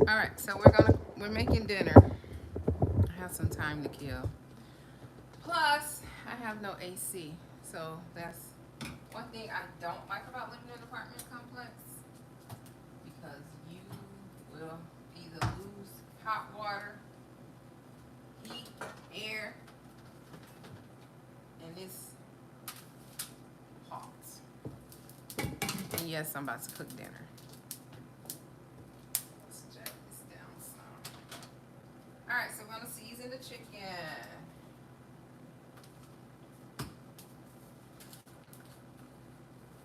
All right, so we're making dinner. I have some time to kill. Plus, I have no AC, so that's one thing I don't like about living in an apartment complex because you will either lose hot water, heat, air, and it's hot. And yes, I'm about to cook dinner. Let's jack this down some. All right, so we're gonna season the chicken.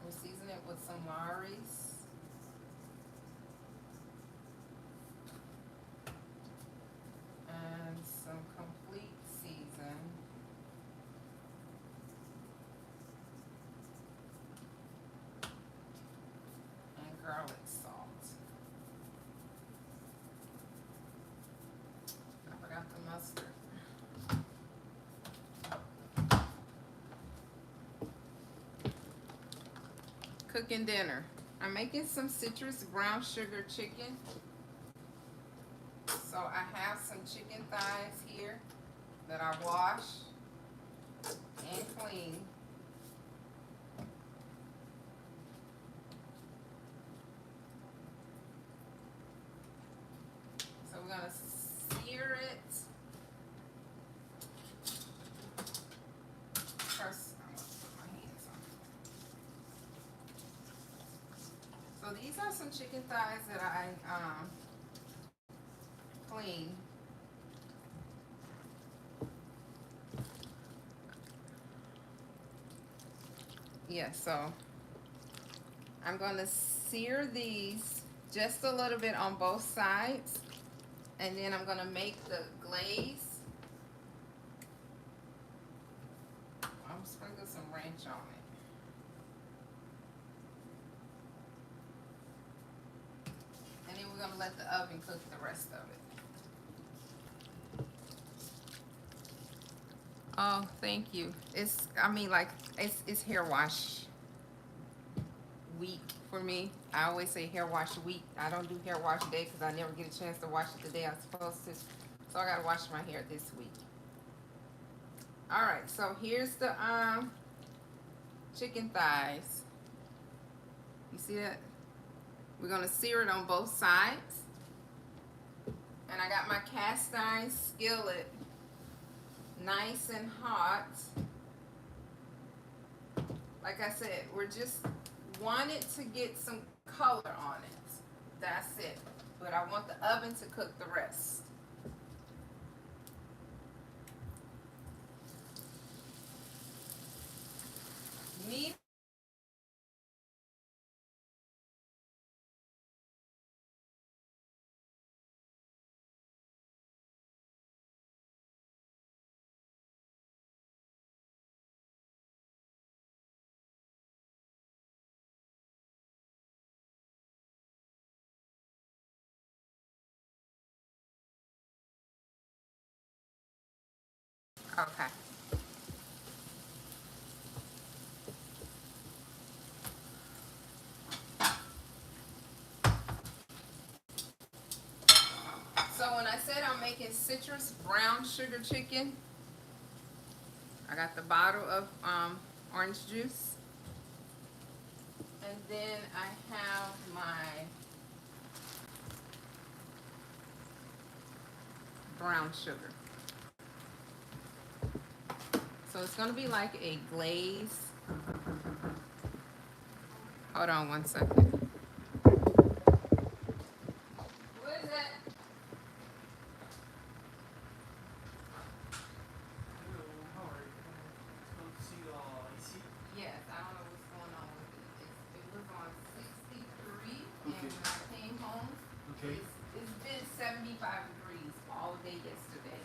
We'll season it with some Lawry's and some complete season. And garlic salt. I forgot the mustard. Cooking dinner. I'm making some citrus brown sugar chicken. So I have some chicken thighs here that I wash and clean. So we're gonna sear it. First, I'm gonna put my hands on it. So these are some chicken thighs that I clean. Yeah, so I'm gonna sear these just a little bit on both sides, and then I'm gonna make the glaze. I'm sprinkling some ranch on it. And then we're gonna let the oven cook the rest of it. Oh, thank you. I mean, like, it's hair wash week for me. I always say hair wash week. I don't do hair wash day because I never get a chance to wash it the day I'm supposed to. So I gotta wash my hair this week. All right, so here's the chicken thighs. You see that? We're gonna sear it on both sides. And I got my cast iron skillet nice and hot. Like I said, we're just wanted to get some color on it. That's it. But I want the oven to cook the rest. Medium. Okay. So when I said I'm making citrus brown sugar chicken, I got the bottle of orange juice. And then I have my brown sugar. So it's gonna be like a glaze. Hold on one second. What is that? Yes, I don't know what's going on with it. It was on 63, and when I came home, it's been 75 degrees all day yesterday.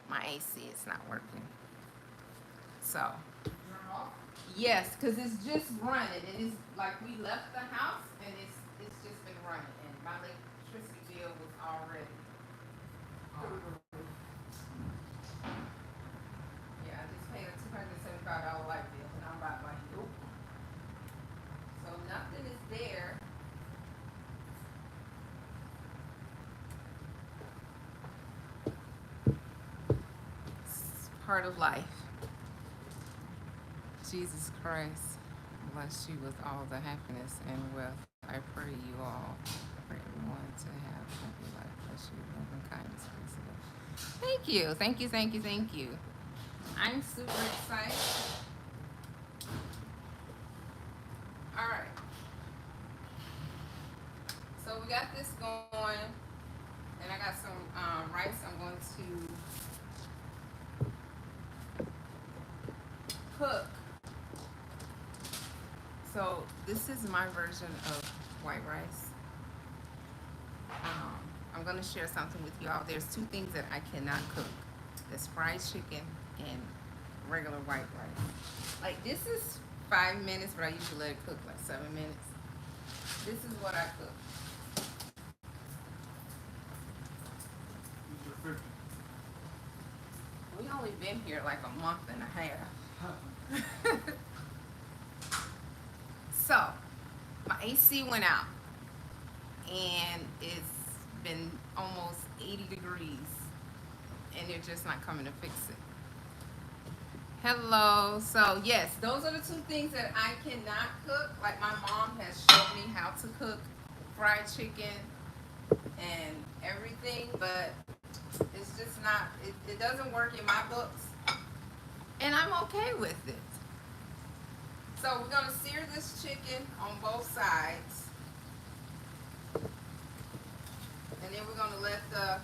My AC is not working. So, yes, because it's just running. And it's like we left the house and it's just been running. And my electricity bill was already. Yeah, I just paid a $275 light bill, and I'm about like, nope. part of life. Jesus Christ, bless you with all the happiness and wealth. I pray you all, for everyone to have a happy life. Bless you, love and kindness, peace, and love. Thank you, thank you, thank you, thank you. I'm super excited. All right, so we got this going, and I got some rice. I'm going to cook. So this is my version of white rice. I'm gonna share something with y'all. There's two things that I cannot cook. There's fried chicken and regular white rice. Like this is 5 minutes, but I usually let it cook like 7 minutes. This is what I cook. We only been here like a month and a half. So, my AC went out, and it's been almost 80 degrees, and they're just not coming to fix it. Hello. So, yes, those are the two things that I cannot cook. Like, my mom has showed me how to cook fried chicken and everything, but it's just not, it doesn't work in my books, and I'm okay with it. So we're gonna sear this chicken on both sides, and then we're gonna let the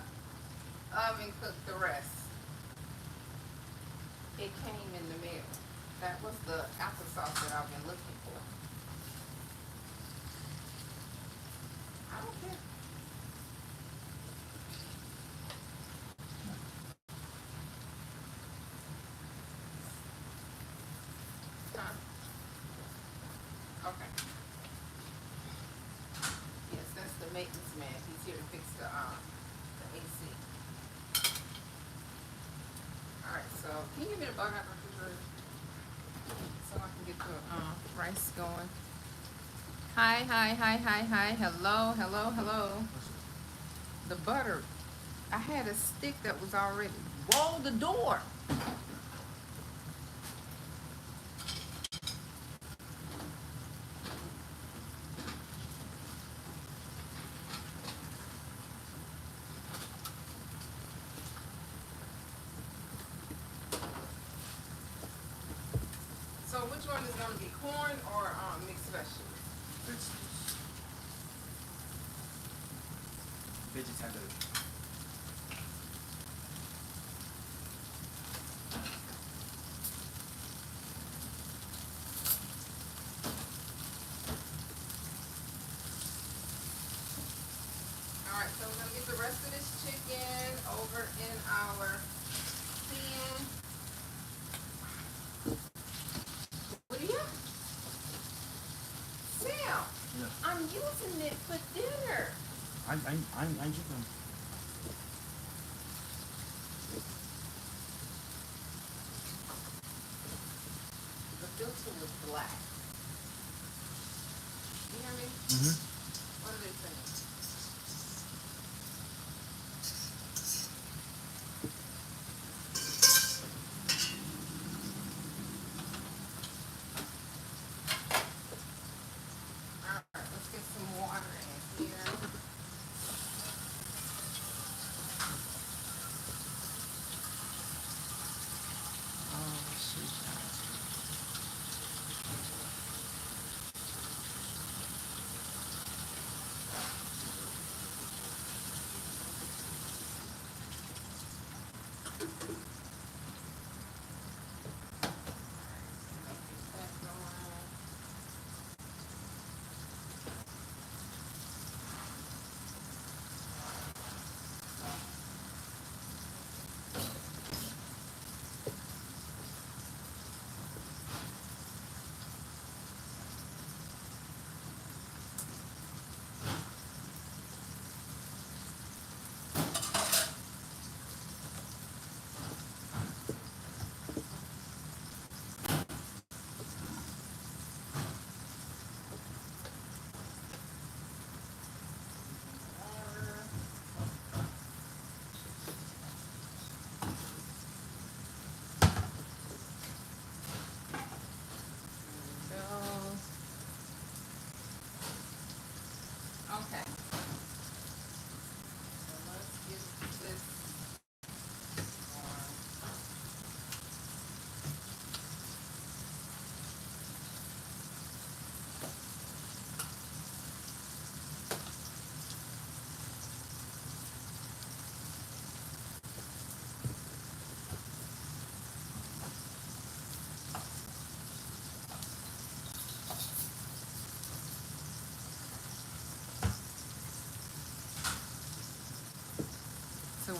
oven cook the rest. It came in the mail. That was the applesauce that I've been looking for. I don't care. Huh? Okay. Yes, that's the maintenance man. He's here to fix the AC. All right. So can you give me the bug out the refrigerator so I can get the rice going? Hi, hi, hi, hi, hi. Hello, hello, hello. The butter. I had a stick that was already. Whoa, the door. So which one is going to be corn or mixed vegetables? It's vegetable. All right, so we're going to get the rest of this chicken over in our pan. What do you have? Sam, Yeah. I'm using it for dinner. I'm chicken. The filter was black. You hear me? Mm-hmm. What are they saying? All right, let's get some water in here. Oh, shoot.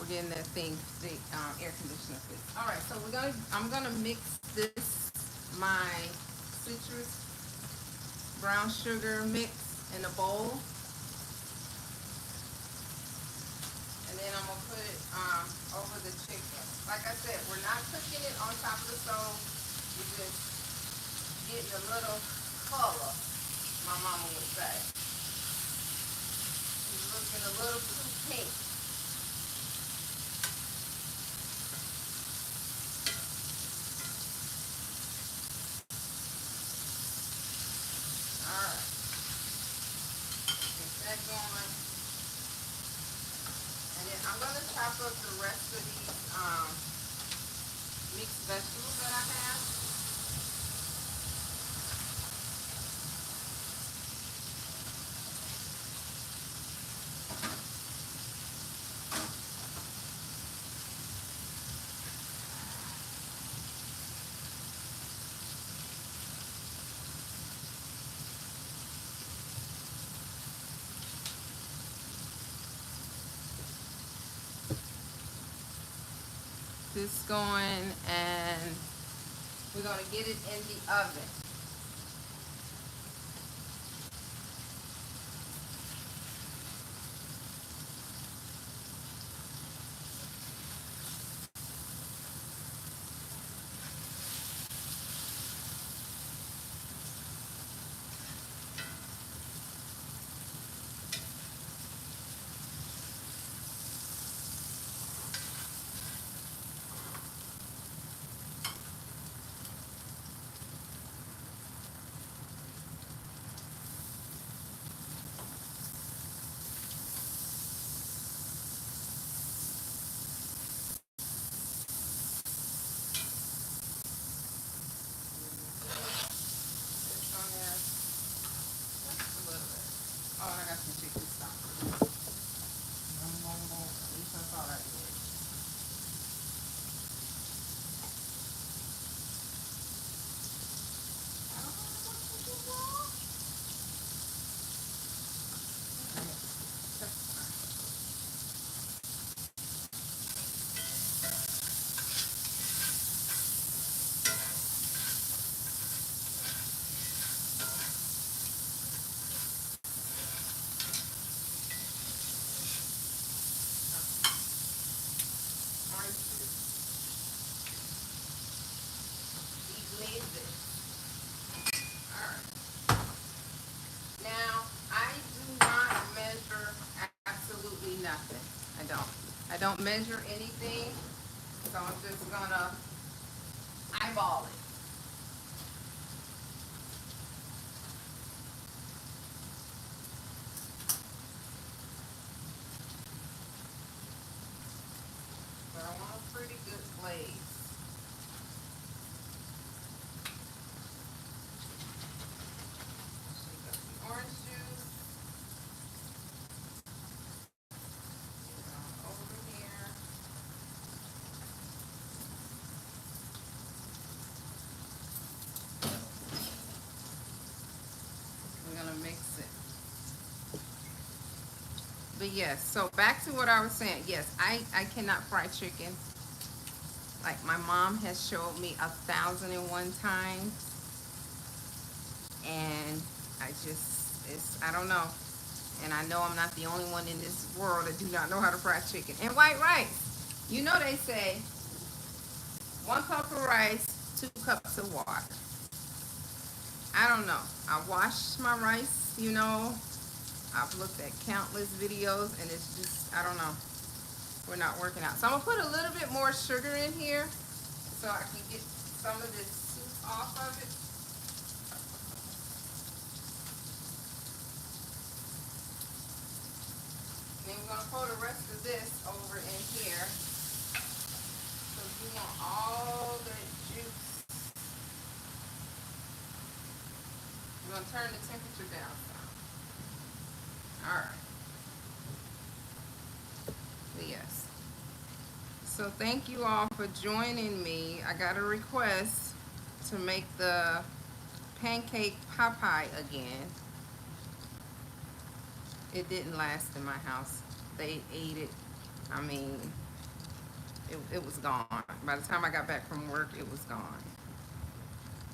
getting that thing, the air conditioner fixed. All right, so I'm gonna mix this, my citrus brown sugar mix in a bowl, and then I'm gonna put it over the chicken. Like I said, we're not cooking it on top of the stove. We're just getting a little color, my mama would say. It's looking a little too pink. All right, get that going. And then I'm gonna chop up the rest of these mixed vegetables that I have. This going, and we're gonna get it in the oven. This on there, just a little bit. Oh, and I got some chicken stock. At least I thought I did. I don't know what to do wrong. That's fine. Orange juice. These made Alright. Now, I do not measure absolutely nothing. I don't. I don't measure anything, so I'm just gonna eyeball it. But I want a pretty good glaze. Shake up the orange juice. Get it on over here. We're gonna mix it. But yes, so back to what I was saying. Yes, I cannot fry chicken. Like my mom has showed me 1,001 times. And I don't know. And I know I'm not the only one in this world that do not know how to fry chicken. And white rice. You know they say 1 cup of rice, 2 cups of water. I don't know. I wash my rice, I've looked at countless videos and it's just, I don't know. We're not working out. So I'm gonna put a little bit more sugar in here so I can get some of this soup off of it. Then we're gonna pour the rest of this over in here. So you want all the juice. We're gonna turn the temperature down some. Alright. Yes. So thank you all for joining me. I got a request to make the pancake pot pie again. It didn't last in my house. They ate it. I mean, It was gone. By the time I got back from work, it was gone.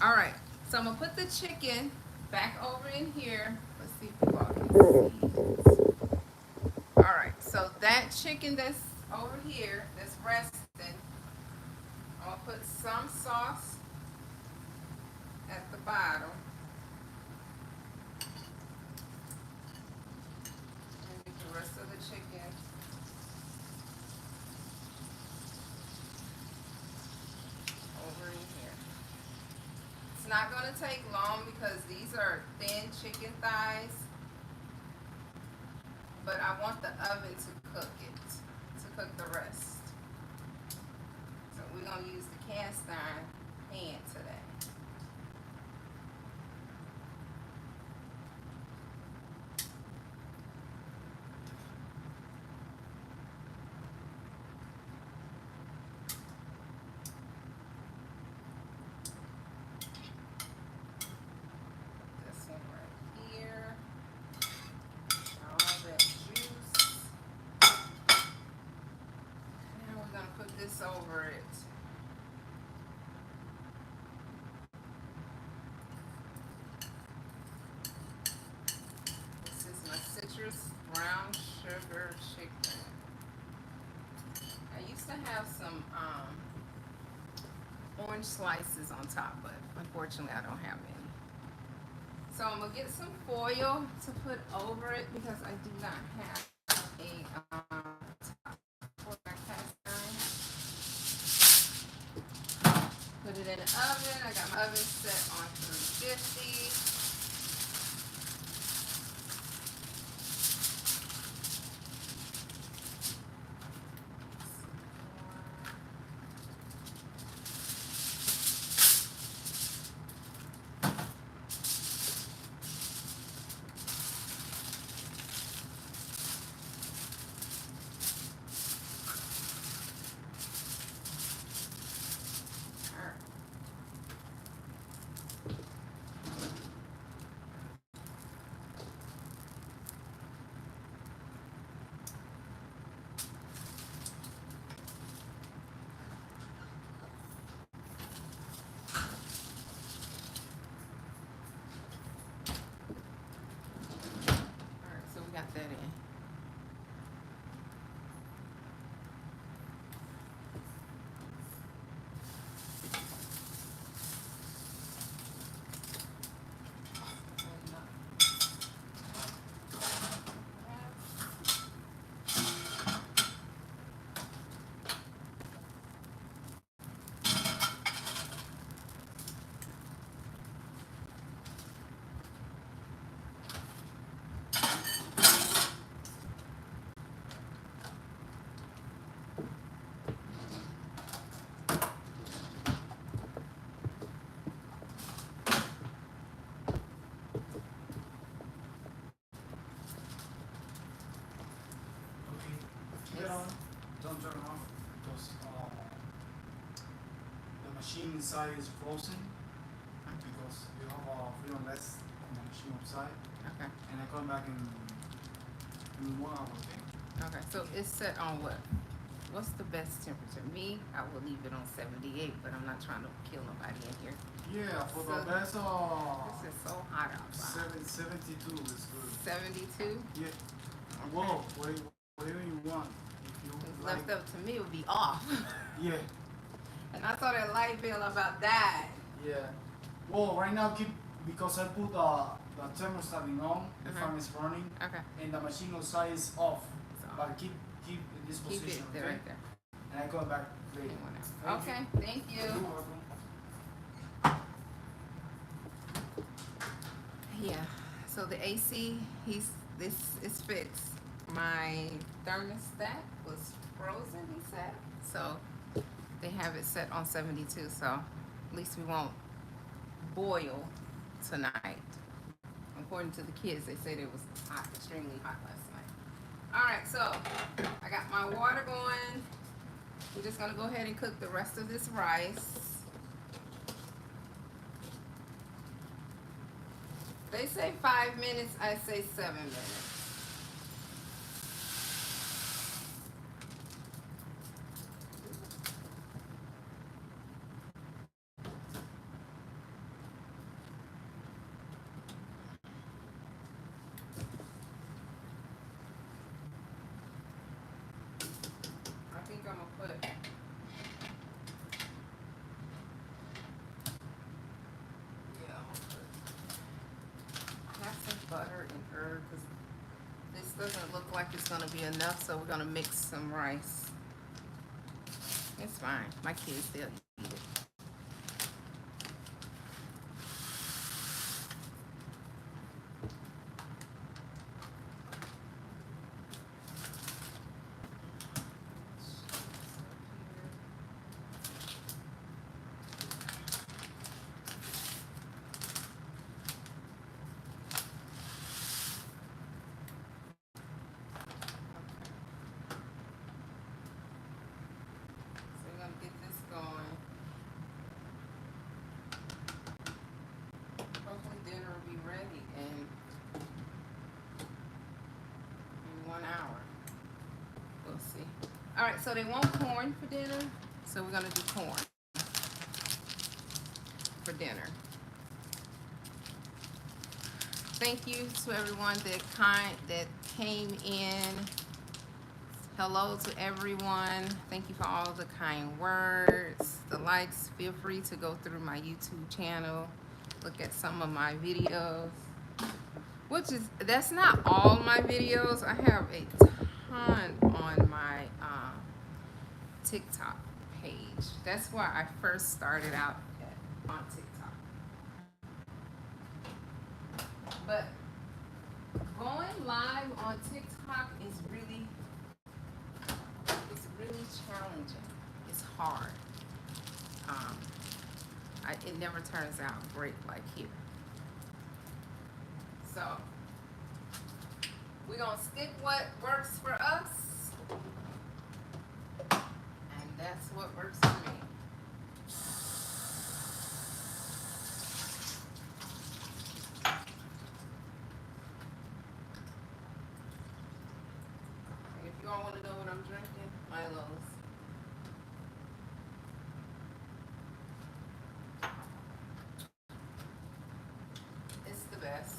All right, so I'm gonna put the chicken back over in here. Let's see if you all can see it. All right, so that chicken that's over here, that's resting, I'm gonna put some sauce at the bottom. And get the rest of the chicken over in here. It's not gonna take long because these are thin chicken thighs, but I want the oven to cook it, to cook the rest. So we're gonna use the cast iron pan today. This one right here. All that juice. Now we're gonna put this over it. This is my citrus brown sugar chicken. I used to have some orange slices on top, but unfortunately I don't have any. So I'm gonna get some foil to put over it because I do not have a top for my cast iron. Put it in the oven. I got my oven set on 350. So we got that in. Keep it on. Don't turn off because the machine inside is frozen because you have freedom less on the machine outside. Okay. And I come back in 1 hour, okay? Okay. So it's set on what? What's the best temperature? Me, I will leave it on 78, but I'm not trying to kill nobody in here. Yeah, for So the best This is so hot outside. 72 is good. 72. Yeah. Whoa, whatever you want. If you It's like. left up to me, it would be off. Yeah, And I saw that light bill about that. yeah. Well, right now keep because I put the thermostat on, the fan is running, Okay. and the machine outside is off. So But keep in this keep position, it there, okay? right there. And I come back later. Anyone else? Thank Okay. Thank You're you. welcome. Yeah. So the AC, this is fixed. My thermostat was frozen, he said. So they have it set on 72. So at least we won't boil tonight. According to the kids, they said it was hot, extremely hot last night. All right, so I got my water going. We're just gonna go ahead and cook the rest of this rice. They say 5 minutes, I say 7 minutes. water and herb because this doesn't look like it's gonna be enough, so we're gonna mix some rice. It's fine. My kids, they'll eat it. So we're gonna get this going. Hopefully dinner will be ready in 1 hour. We'll see. All right, so they want corn for dinner, so we're gonna do corn for dinner. Thank you to everyone that came in. Hello to everyone. Thank you for all the kind words, the likes. Feel free to go through my YouTube channel, look at some of my videos, that's not all my videos. I have a ton on my TikTok page. That's why I first started out on TikTok. But going live on TikTok is really challenging. It's hard. It never turns out great like here. So we're gonna stick what works for us, and that's what works for me. If you all want to know what I'm drinking, Milo's. It's the best.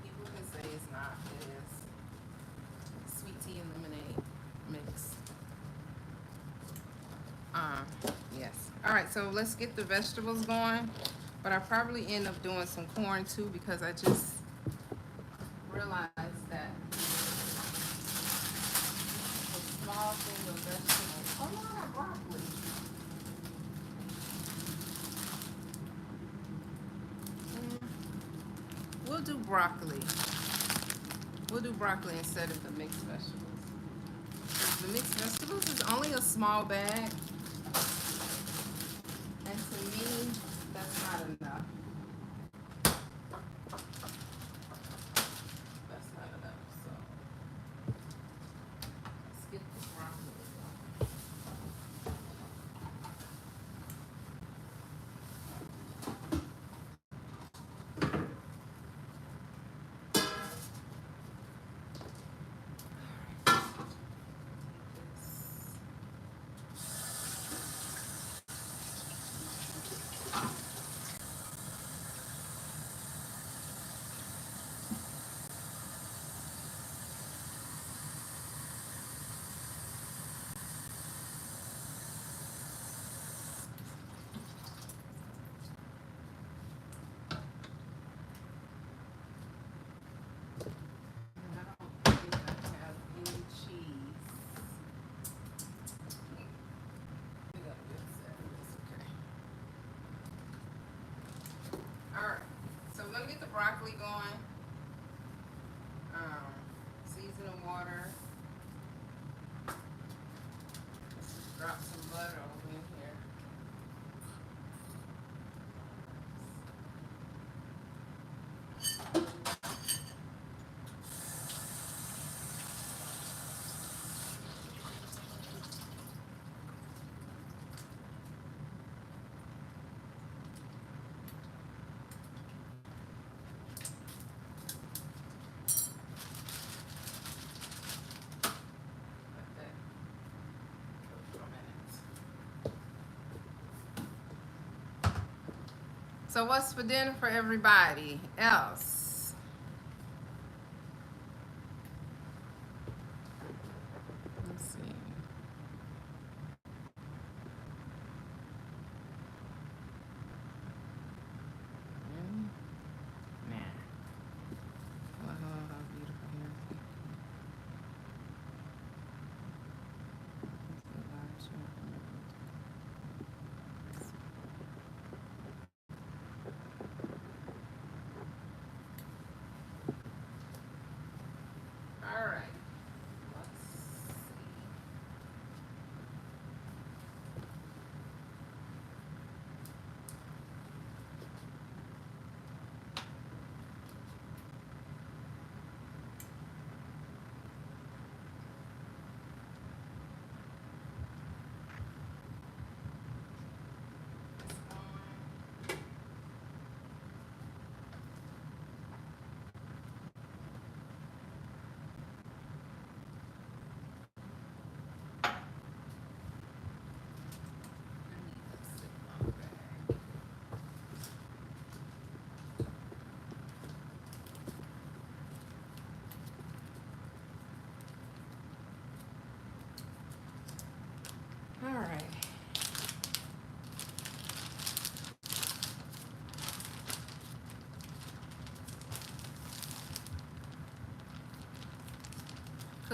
People can say it's not. It is. Sweet tea and lemonade mix. Yes. All right, so let's get the vegetables going. But I probably end up doing some corn too because I just realized that the small thing of vegetables. Oh, no, I got broccoli. We'll do broccoli. We'll do broccoli instead of the mixed vegetables. The mixed vegetables is only a small bag. And to me, that's not enough. That's not enough, so let's get the broccoli going. And I don't think I have any cheese. We got a good set. It's okay. Alright, so we're gonna get the broccoli going. Season of water. Drop some butter over in here. Let that cook for a minute. So what's for dinner for everybody else? Let's see. Nah.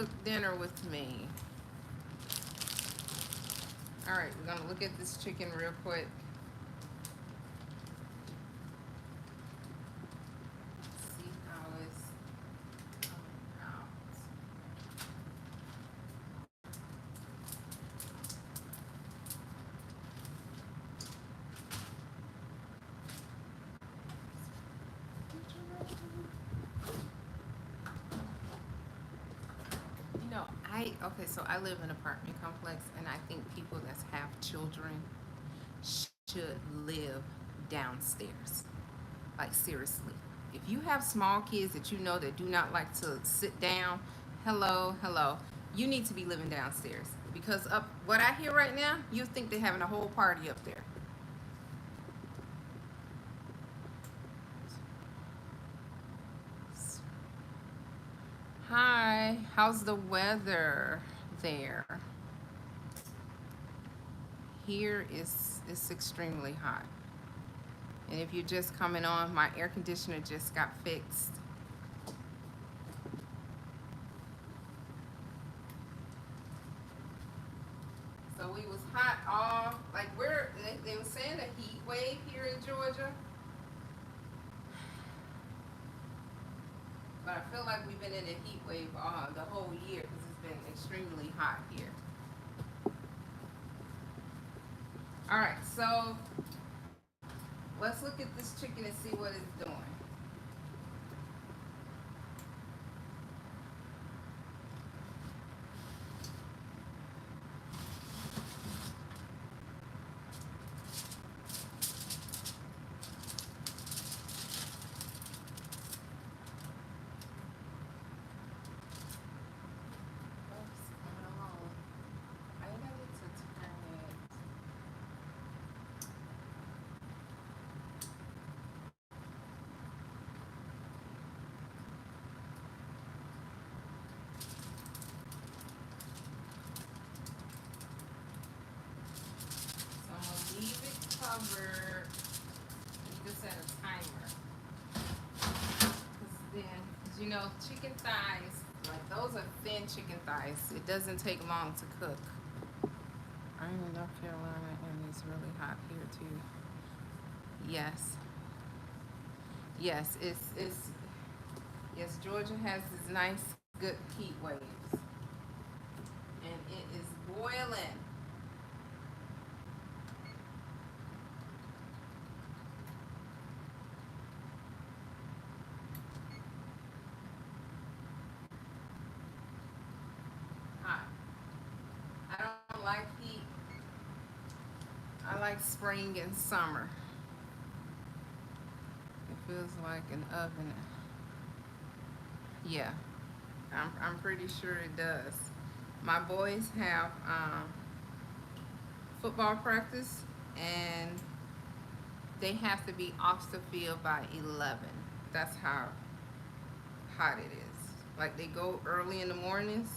cook dinner with me. All right, we're gonna look at this chicken real quick. See how it's coming out. You know, okay, so I live in an apartment complex, and I think people that have children should live downstairs. Like, seriously. If you have small kids that you know that do not like to sit down, hello, you need to be living downstairs. Because up what I hear right now, you think they're having a whole party up there. Hi, how's the weather there? Here is it's extremely hot. And if you're just coming on, my air conditioner just got fixed. So we was hot all like they were saying a heat wave here in Georgia. But I feel like we've been in a heat wave the whole year because it's been extremely hot here. All right, so let's look at this chicken and see what it's doing. Oops, coming along. I think I need to turn it. So I'm gonna leave it covered. You can set a timer. Cause then, cause you know, chicken thighs, like those are thin chicken thighs. It doesn't take long to cook. I'm in North Carolina and it's really hot here too. Yes. Yes, yes, Georgia has this nice good heat waves. And it is boiling. Hot. I don't like heat. I like spring and summer. It feels like an oven. Yeah, I'm pretty sure it does. My boys have football practice and they have to be off the field by 11. That's how hot it is. Like they go early in the mornings.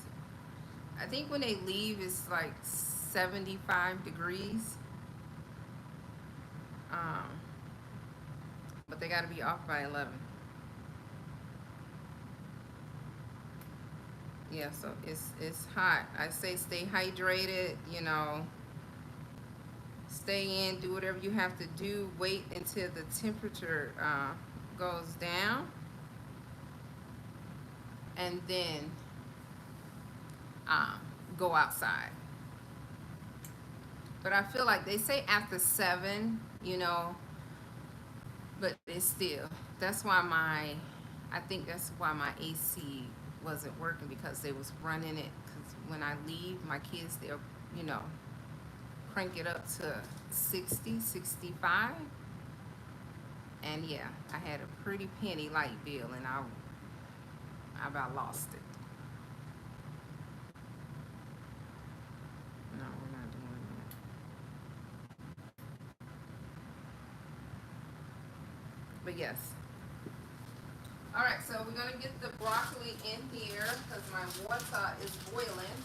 I think when they leave it's like 75 degrees. But they got to be off by 11. Yeah, so it's hot. I say stay hydrated, you know. Stay in, do whatever you have to do. Wait until the temperature goes down. And then go outside. But I feel like they say after 7, you know, but it's still, that's why I think that's why my AC wasn't working because they was running it. Because when I leave, my kids, they'll, you know, crank it up to 60, 65. And yeah, I had a pretty penny light bill and I about lost it. No, we're not doing that. But yes. All right, so we're gonna get the broccoli in here because my water is boiling.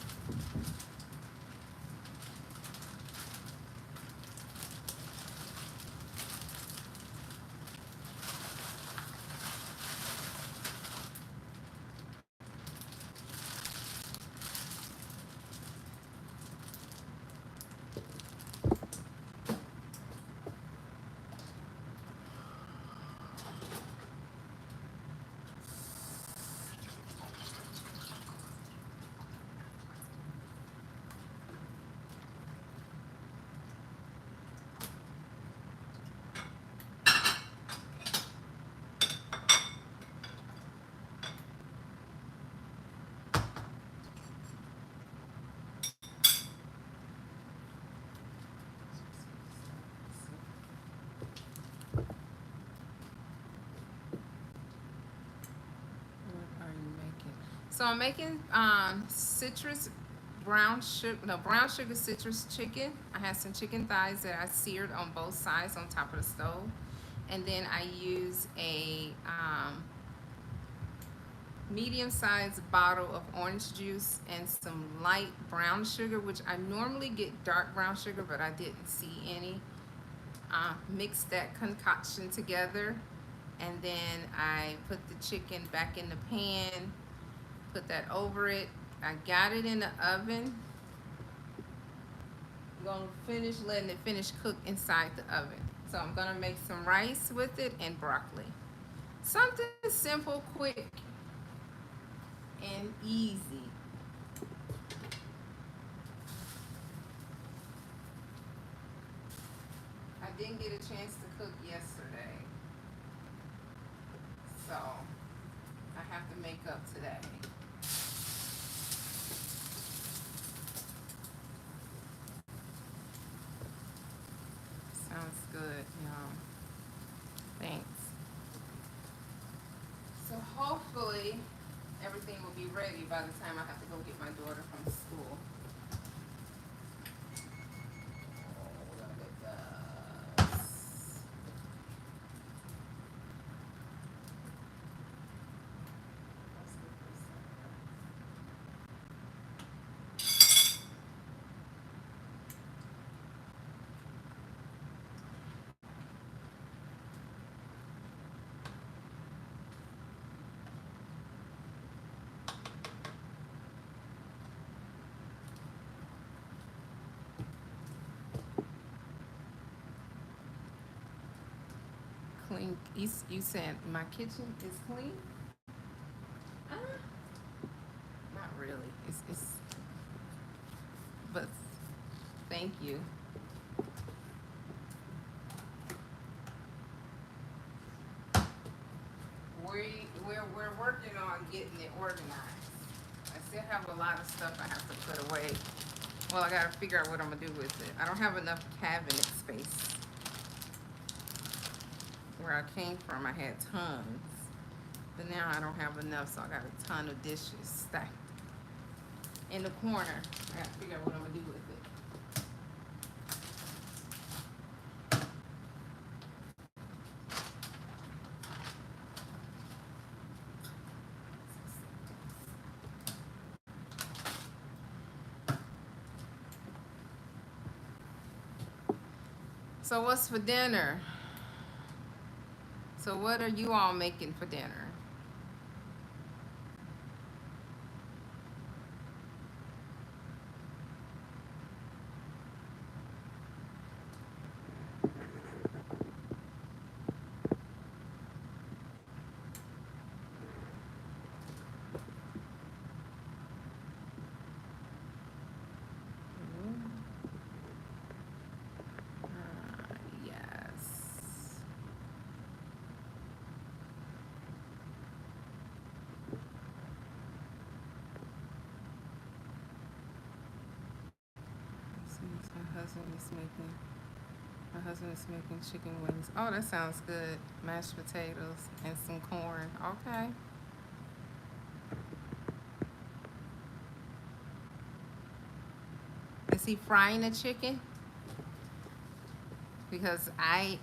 So I'm making citrus brown sugar citrus chicken. I have some chicken thighs that I seared on both sides on top of the stove, and then I use a medium-sized bottle of orange juice and some light brown sugar, which I normally get dark brown sugar, but I didn't see any. Mix that concoction together, and then I put the chicken back in the pan, put that over it. I got it in the oven. I'm gonna finish letting it finish cook inside the oven. So I'm gonna make some rice with it and broccoli. Something simple, quick, and easy. I didn't get a chance to cook yesterday, so I have to make up today. Sounds good, y'all. Thanks. So hopefully everything will be ready by the time I have to go get my daughter from school. Oh, look at this. Let's get this up. Clean. You said my kitchen is clean? Uh, Not really. It's but thank you. We're working on getting it organized. I still have a lot of stuff I have to put away. Well, I gotta figure out what I'm gonna do with it. I don't have enough cabinet space. Where I came from, I had tons, but now I don't have enough, so I got a ton of dishes stacked in the corner. I gotta figure out what I'm gonna do with it. So what's for dinner? So what are you all making for dinner? Yes. My husband is making. My husband is making chicken wings. Oh, that sounds good. Mashed potatoes and some corn. Okay. Is he frying the chicken? Because I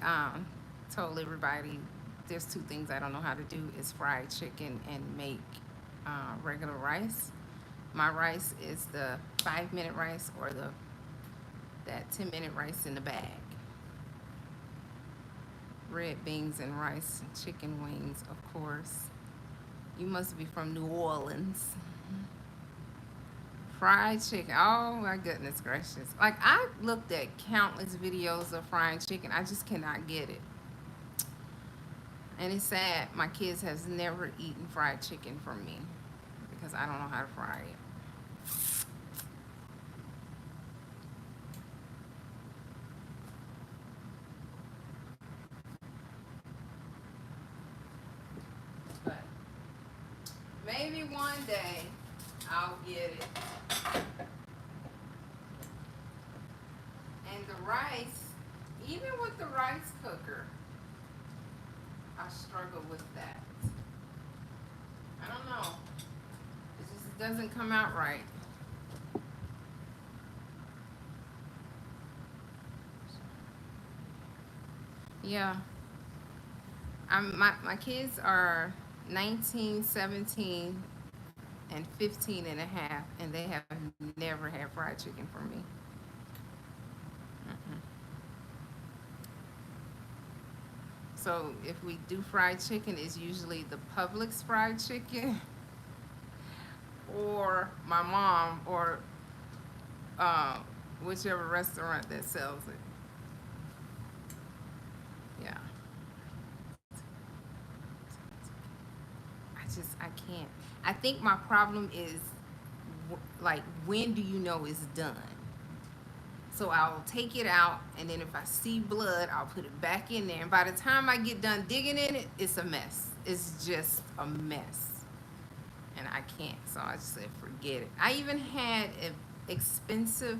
told everybody there's two things I don't know how to do is fried chicken and make regular rice. My rice is the 5-minute rice or that 10-minute rice in the bag. Red beans and rice, chicken wings, of course. You must be from New Orleans. Fried chicken. Oh my goodness gracious. Like I looked at countless videos of frying chicken. I just cannot get it. And it's sad my kids has never eaten fried chicken from me because I don't know how to fry it. But maybe one day I'll get it. And the rice, even with the rice cooker, I struggle with that. I don't know. It's doesn't come out right. Yeah. My kids are 19, 17, and 15 and a half, and they have never had fried chicken from me. Mm-mm. So if we do fried chicken, it's usually the Publix fried chicken or my mom or uh, whichever restaurant that sells it. Yeah. I can't. I think my problem is like, when do you know it's done? So I'll take it out, and then if I see blood, I'll put it back in there. And by the time I get done digging in it, it's a mess. It's just a mess. And I can't. So I just said, forget it. I even had an expensive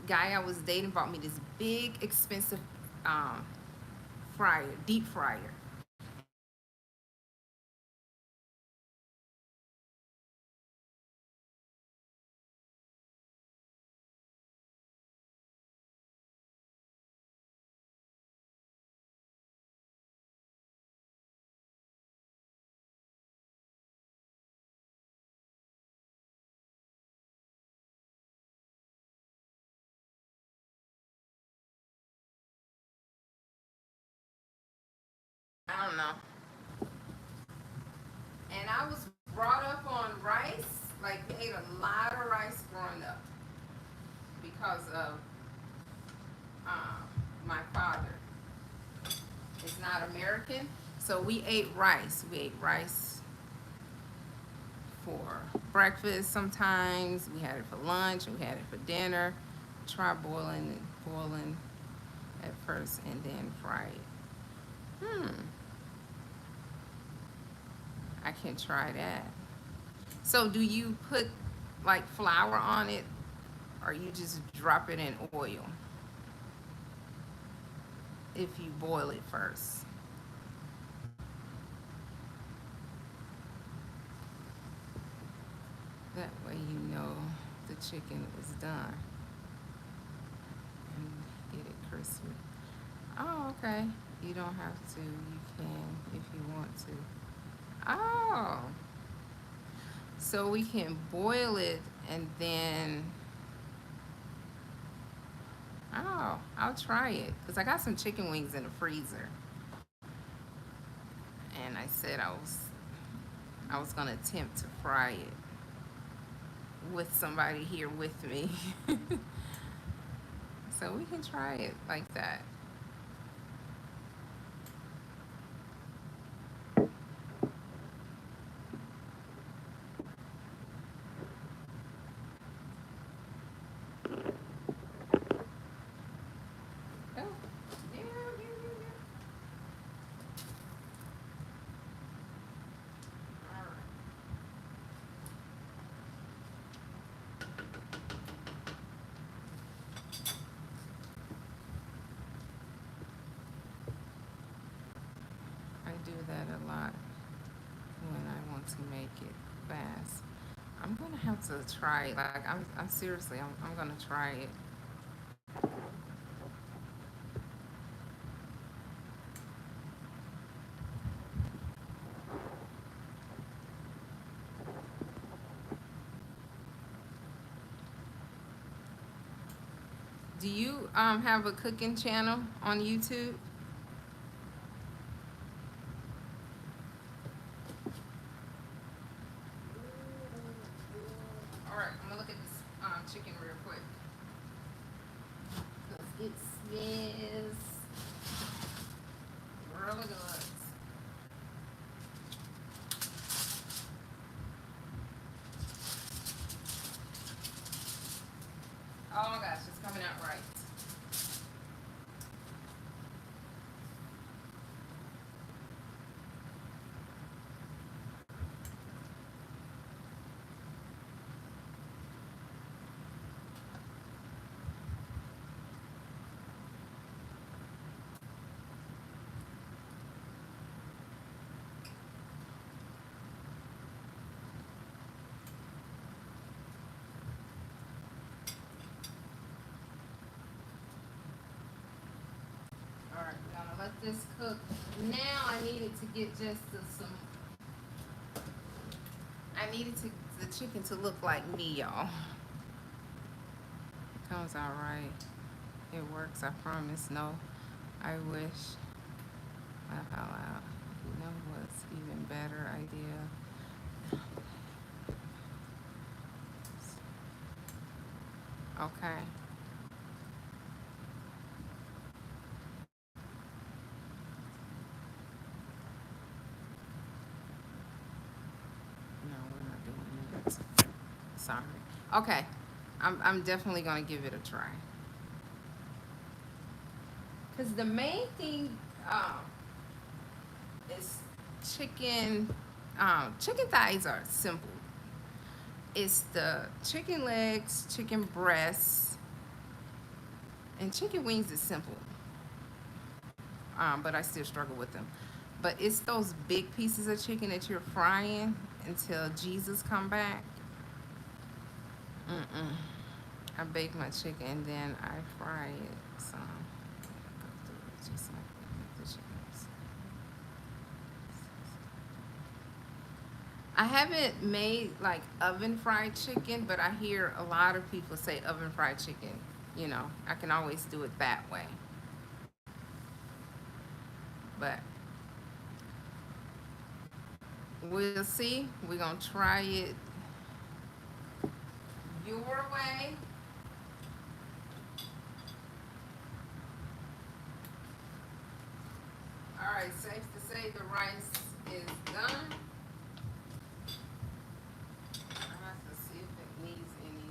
guy I was dating bought me this big, expensive um, fryer, deep fryer. I don't know. And I was brought up on rice, like we ate a lot of rice growing up because of my father is not American. So we ate rice. We ate rice for breakfast sometimes. We had it for lunch. We had it for dinner. Try boiling at first and then fry it. I can try that. So do you put like flour on it, or you just drop it in oil if you boil it first? That way you know the chicken is done and get it crispy. Oh, okay. You don't have to. You can if you want to. Oh, so we can boil it and then. Oh, I'll try it because I got some chicken wings in the freezer, and I said I was gonna attempt to fry it with somebody here with me. So we can try it like that. Oh, yeah, yeah, yeah, yeah. All right. I do that a lot when I want to make it fast. I'm gonna have to try it. Like I'm seriously, I'm gonna try it. Do you have a cooking channel on YouTube? All right, I'm gonna look at this chicken real quick because it smells really good. Oh my gosh, it's coming out right. this cooked. Now I needed to get just some. I needed the chicken to look like me, y'all. It comes out right. It works, I promise. No, I wish. Laugh out loud. You know what's even better idea? Okay. No, we're not doing that. Sorry. Okay. I'm definitely gonna give it a try. Cause the main thing is chicken. Chicken thighs are simple. It's the chicken legs, chicken breasts, and chicken wings is simple. But I still struggle with them. But it's those big pieces of chicken that you're frying until Jesus come back. Mm-mm. I bake my chicken and then I fry it. So go through it just like the chickens. I haven't made like oven fried chicken, but I hear a lot of people say oven fried chicken. You know, I can always do it that way. But we'll see. We're gonna try it your way. All right, safe to say the rice is done. I have to see if it needs any.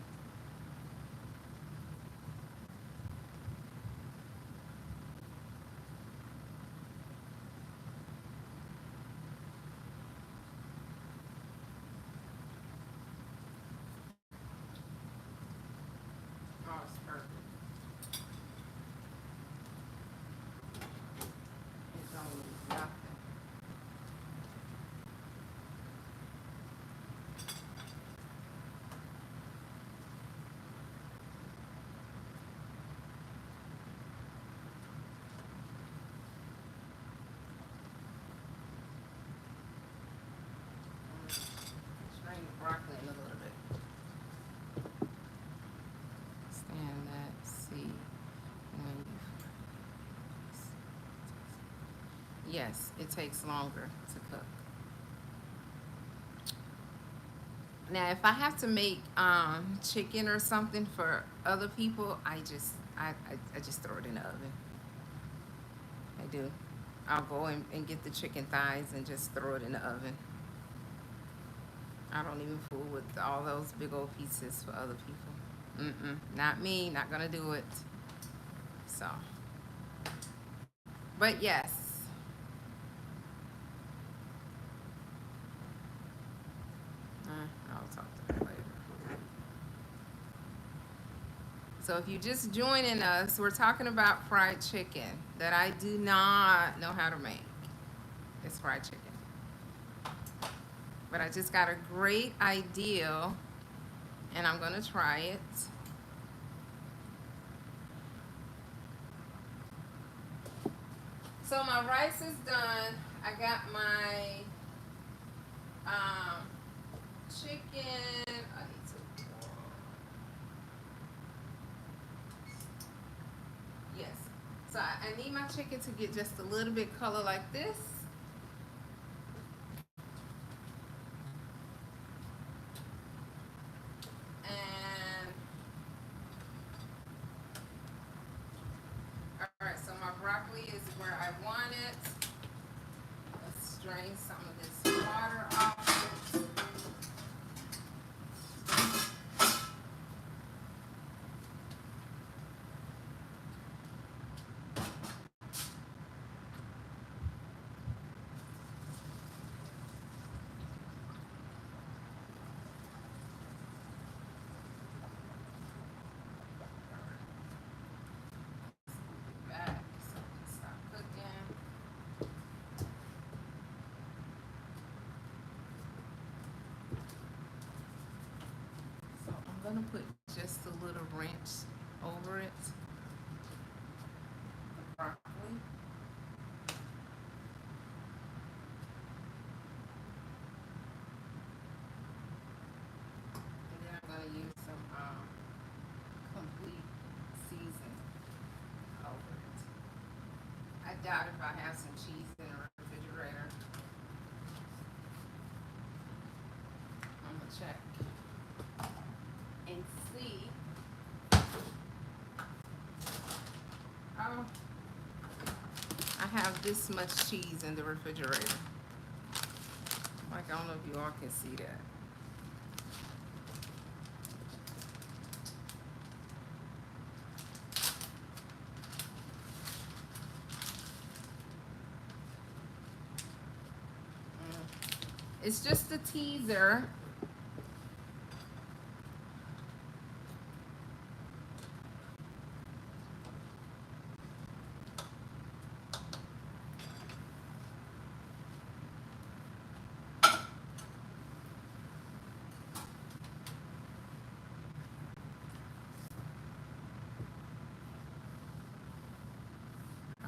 Oh, it's perfect. It don't need nothing. Strain the broccoli in a little bit. Stand that. See when you. Yes, it takes longer to cook. Now, if I have to make chicken or something for other people, I just throw it in the oven. I do. I'll go and get the chicken thighs and just throw it in the oven. I don't even fool with all those big old pieces for other people. Not me. Not gonna do it. So, but yes. I'll talk to her later. So if you're just joining us, we're talking about fried chicken that I do not know how to make. It's fried chicken. But I just got a great idea and I'm gonna try it. So my rice is done. I got my chicken. I need to. Yes. So I need my chicken to get just a little bit color like this. And all right, so my broccoli is where I want it. Let's drain some of this water off it. Back so it can stop cooking. doubt if I have some cheese in the refrigerator. I'm gonna check and see. Oh, I have this much cheese in the refrigerator. Like, I don't know if you all can see that. It's just a teaser.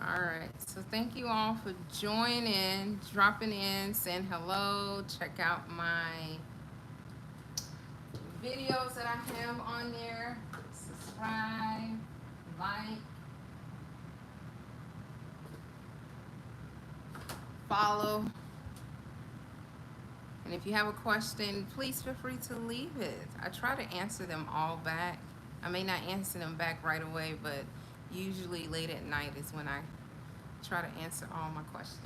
All right, so thank you all for joining, dropping in, saying hello. Check out my videos that I have on there. Subscribe, like, follow. And if you have a question, please feel free to leave it. I try to answer them all back. I may not answer them back right away, but usually late at night is when I try to answer all my questions.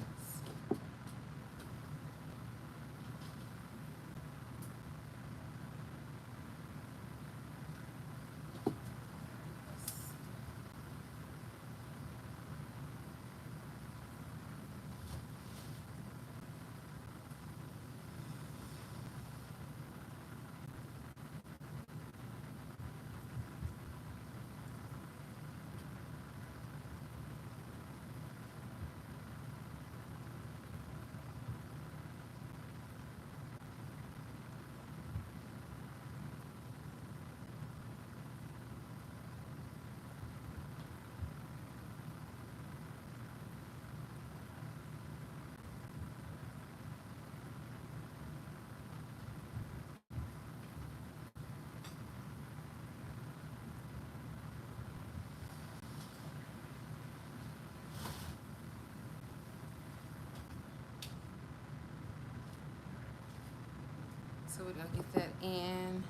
So we're gonna get that in.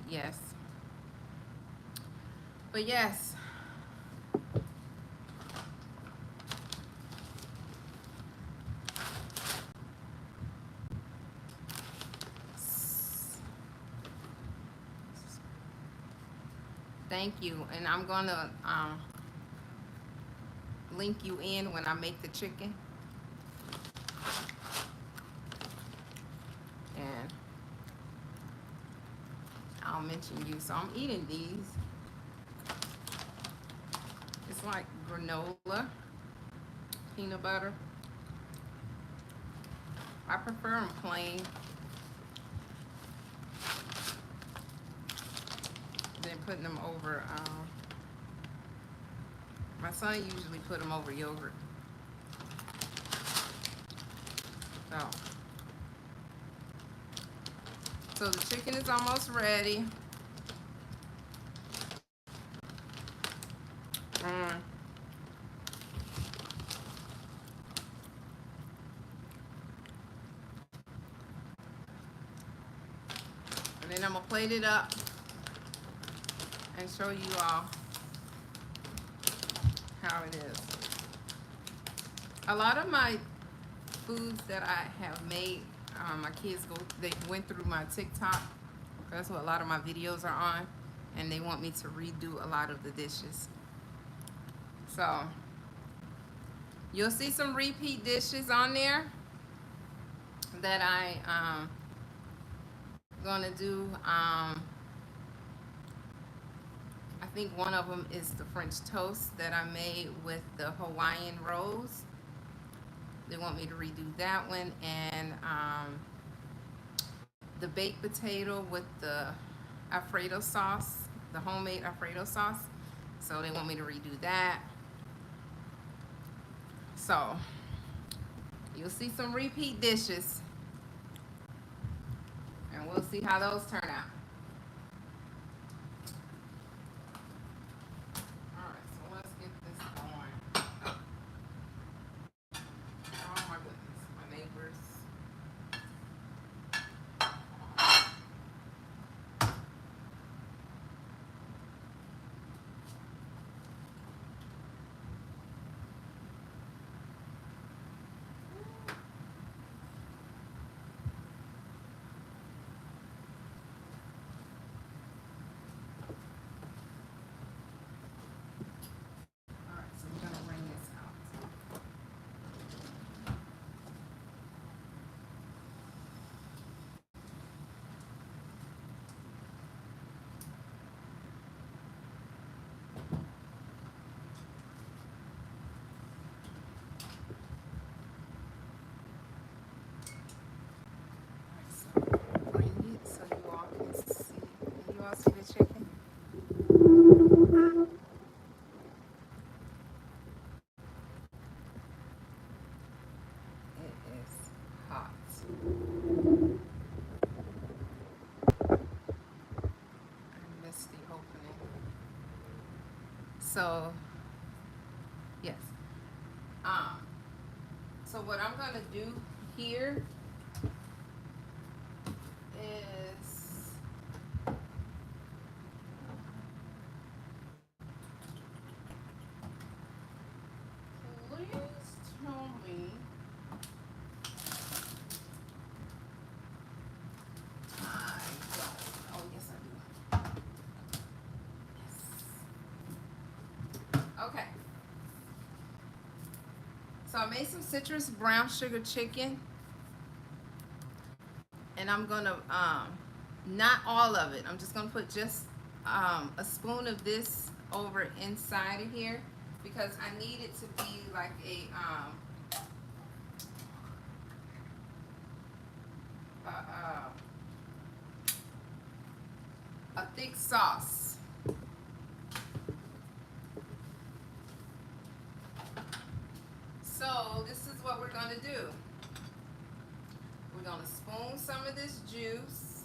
Yes. But yes. Thank you. And I'm gonna link you in when I make the chicken. And I'll mention you. So I'm eating these. It's like granola, peanut butter. I prefer them plain than putting them over. My son usually put them over yogurt. So the chicken is almost ready. And then I'm gonna plate it up and show you all how it is. A lot of my foods that I have made, my kids they went through my TikTok. That's what a lot of my videos are on, and they want me to redo a lot of the dishes. So you'll see some repeat dishes on there that I gonna do. I think one of them is the French toast that I made with the Hawaiian rolls. They want me to redo that one, and the baked potato with the Alfredo sauce, the homemade Alfredo sauce. So they want me to redo that. So you'll see some repeat dishes. see how those turn out. Alright, so let's get this going. Oh my goodness, my neighbors. Alright, so we're gonna bring this out. Alright, so bring it so you all can see. Can you all see the chicken? It is hot. I missed the opening. So, yes. Um, so what I'm gonna do here is please tell me I don't. Oh yes I do. Yes. Okay. So I made some citrus brown sugar chicken, and I'm gonna not all of it. I'm just gonna put just a spoon of this over inside of here because I need it to be like a thick sauce. So this is what we're gonna do. We're gonna spoon some of this juice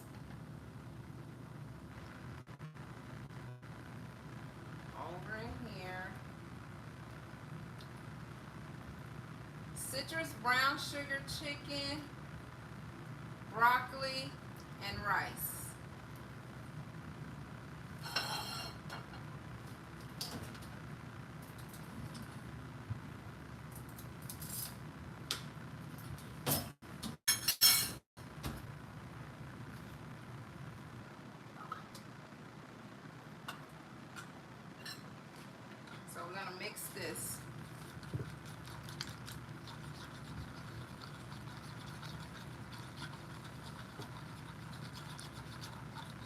over in here. Citrus brown sugar chicken, broccoli, and rice. So we're gonna mix this.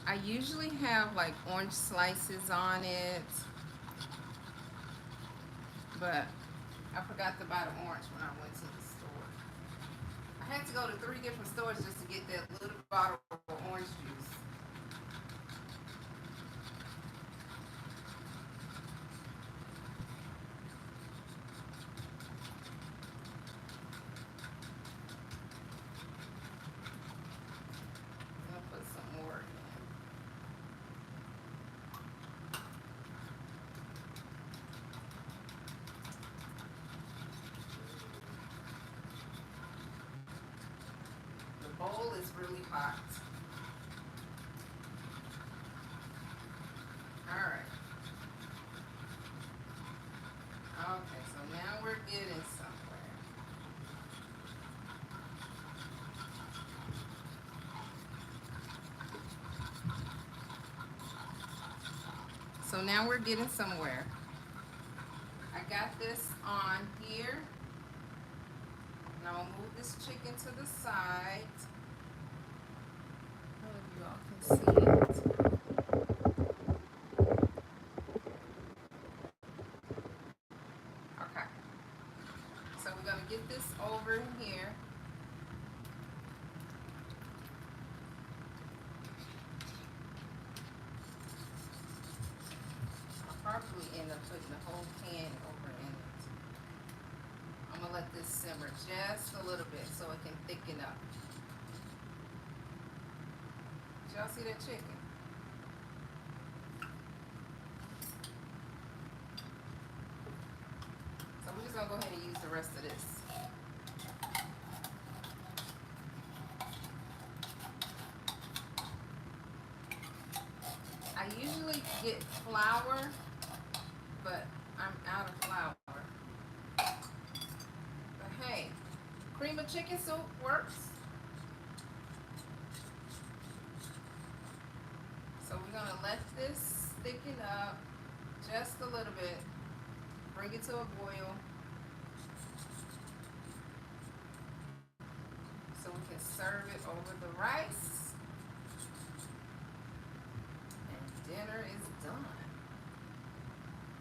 I usually have like orange slices on it, but I forgot to buy the orange when I went to the store. I had to go to 3 different stores just to get that little bottle of orange juice. I'm gonna put some more in. The bowl is really hot. Alright. Okay, so now we're getting somewhere. So now we're getting somewhere. I got this on here. Now I'll move this chicken to the side. I don't know if you all can see it. Okay. So we're gonna get this over here. I'll probably end up putting the whole pan over in it. I'm gonna let this simmer just a little bit so it can thicken up. Did y'all see that chicken? So we're just gonna go ahead and use the rest of this. I usually get flour, but I'm out of flour. But hey, cream of chicken soup works. So we're gonna let this thicken up just a little bit. Bring it to a boil. So we can serve it over the rice. And dinner is done.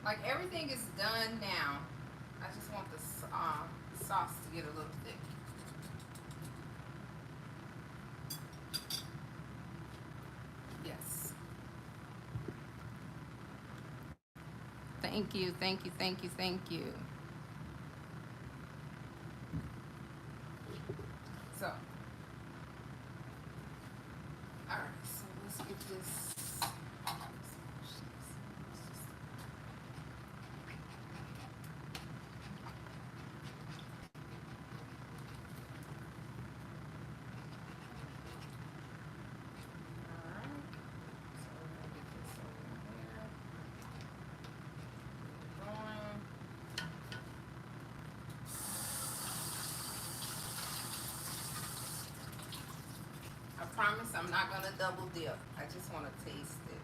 Like everything is done now. I just want the sauce to get a little thick. Yes. Thank you, thank you, thank you, thank you. So, all right, so let's get this. I promise I'm not gonna double dip. I just want to taste it.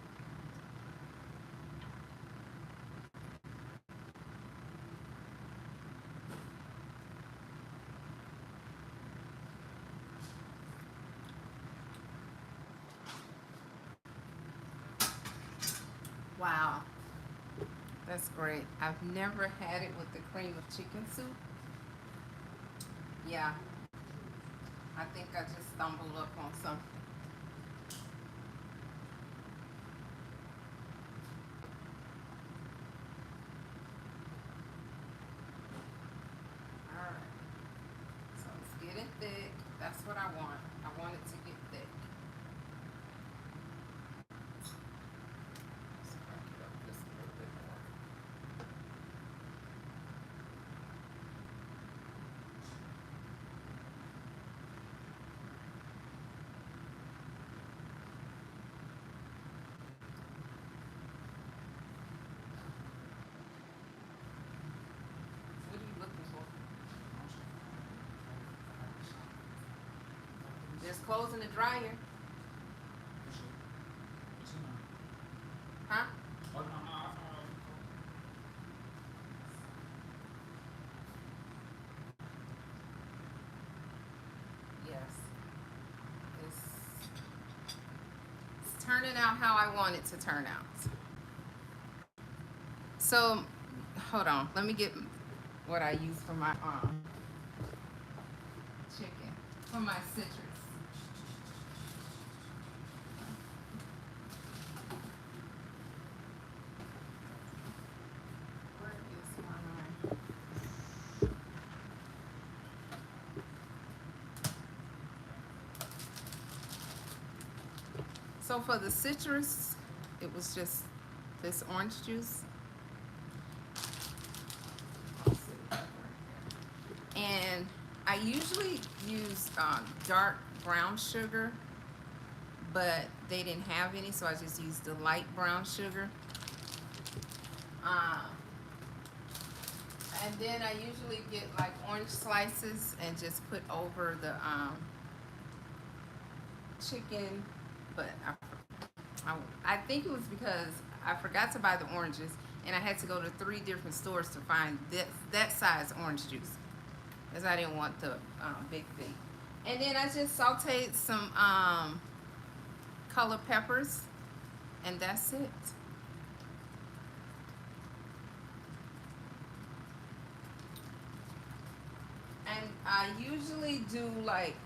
Wow, that's great. I've never had it with the cream of chicken soup. Yeah, I think I just stumbled up on something. Alright, so it's getting thick. That's what I want. I want it to get thick. Let's crank it up just a little bit more. What are you looking for? There's clothes in the dryer. Huh? Yes. It's turning out how I want it to turn out. So, hold on. Let me get what I use for my chicken, for my citrus. Where is my? So for the citrus, it was just this orange juice. And I usually use dark brown sugar, but they didn't have any, so I just used the light brown sugar. And then I usually get like orange slices and just put over the chicken, but I think it was because I forgot to buy the oranges, and I had to go to 3 different stores to find that size orange juice, because I didn't want the big thing. And then I just sauteed some colored peppers, and that's it. And I usually do like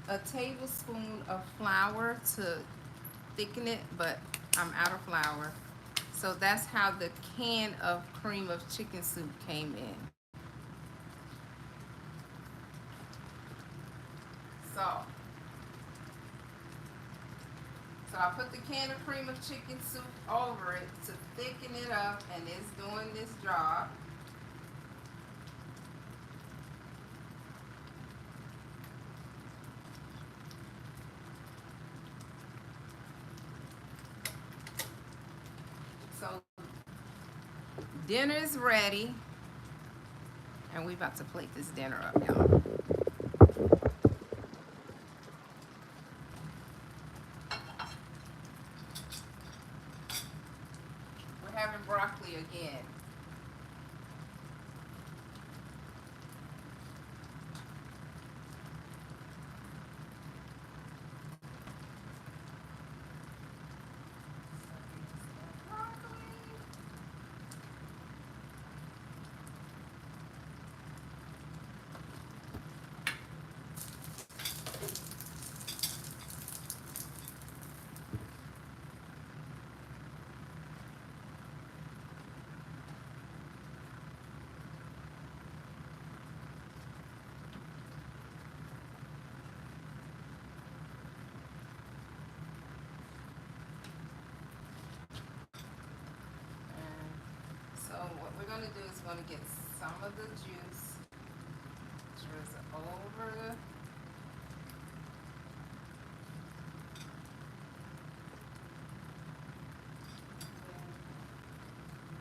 a tablespoon of flour to thicken it, but I'm out of flour. So that's how the can of cream of chicken soup came in. So So I put the can of cream of chicken soup over it to thicken it up, and it's doing this job. So dinner is ready, and we about to plate this dinner up, y'all. We're having broccoli again. So what we're gonna do is gonna get some of the juice drizzle over the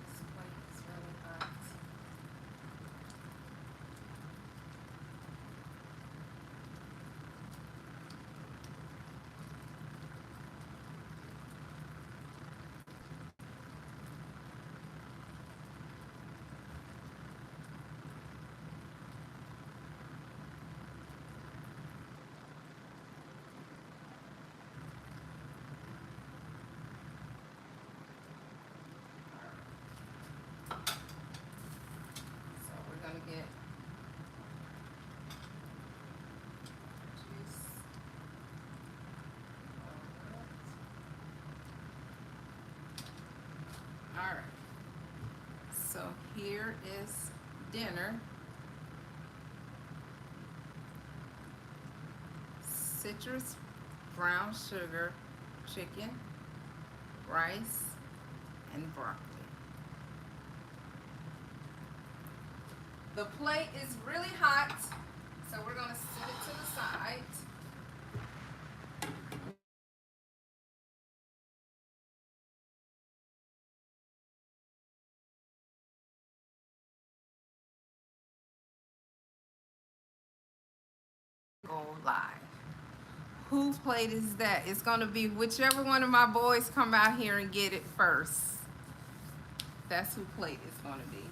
this plate is really hot. So we're gonna get juice over it. All right. So here is dinner. Citrus brown sugar chicken, rice, and broccoli. The plate is really hot, so we're gonna set it to the side. Go live. Whose plate is that? It's gonna be whichever one of my boys come out here and get it first. That's who plate it's gonna be.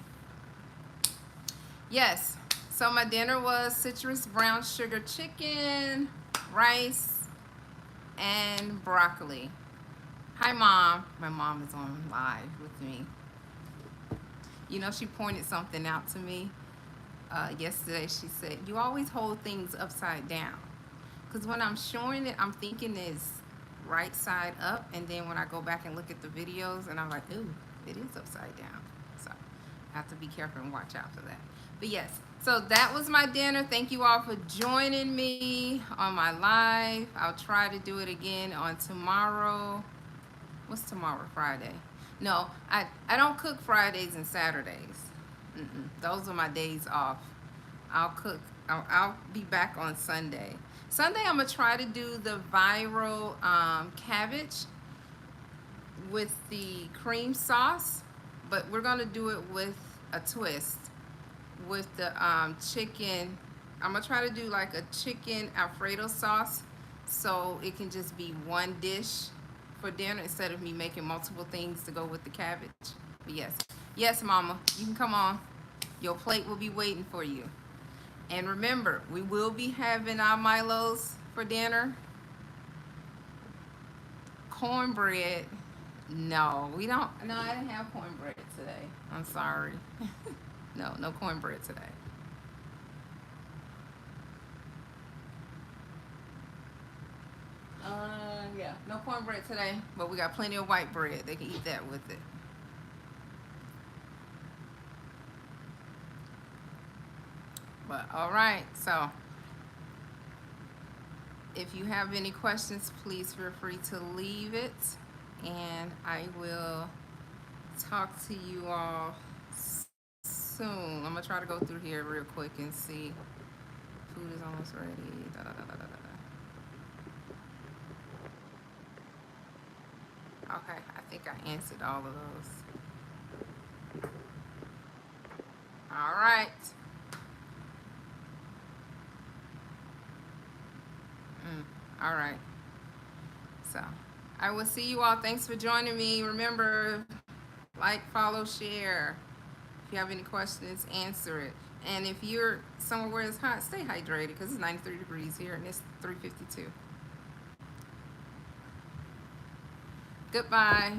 Yes. So my dinner was citrus brown sugar chicken, rice, and broccoli. Hi, Mom. My mom is on live with me. You know, she pointed something out to me yesterday. She said, "You always hold things upside down." Because when I'm showing it, I'm thinking it's right side up. And then when I go back and look at the videos, and I'm like, ooh, it is upside down. So I have to be careful and watch out for that. But yes, so that was my dinner. Thank you all for joining me on my live. I'll try to do it again on tomorrow. What's tomorrow? Friday. No, I don't cook Fridays and Saturdays. Those are my days off. I'll cook. I'll be back on Sunday. Sunday, I'm gonna try to do the viral cabbage with the cream sauce, but we're gonna do it with a twist with the chicken. I'm gonna try to do like a chicken Alfredo sauce, so it can just be one dish for dinner instead of me making multiple things to go with the cabbage. But yes, Mama, you can come on. Your plate will be waiting for you. And remember, we will be having our Milos for dinner. Cornbread. No, we don't. No, I didn't have cornbread today. I'm sorry. No cornbread today. Yeah, no cornbread today, but we got plenty of white bread. They can eat that with it. But all right, so If you have any questions, please feel free to leave it, and I will talk to you all soon. I'm gonna try to go through here real quick and see. Food is almost ready. Da, da, da, da, da, da. Okay, I think I answered all of those. All right. All right. So I will see you all. Thanks for joining me. Remember, like, follow, share. If you have any questions, answer it. And if you're somewhere where it's hot, stay hydrated because it's 93 degrees here and it's 3:52. Goodbye.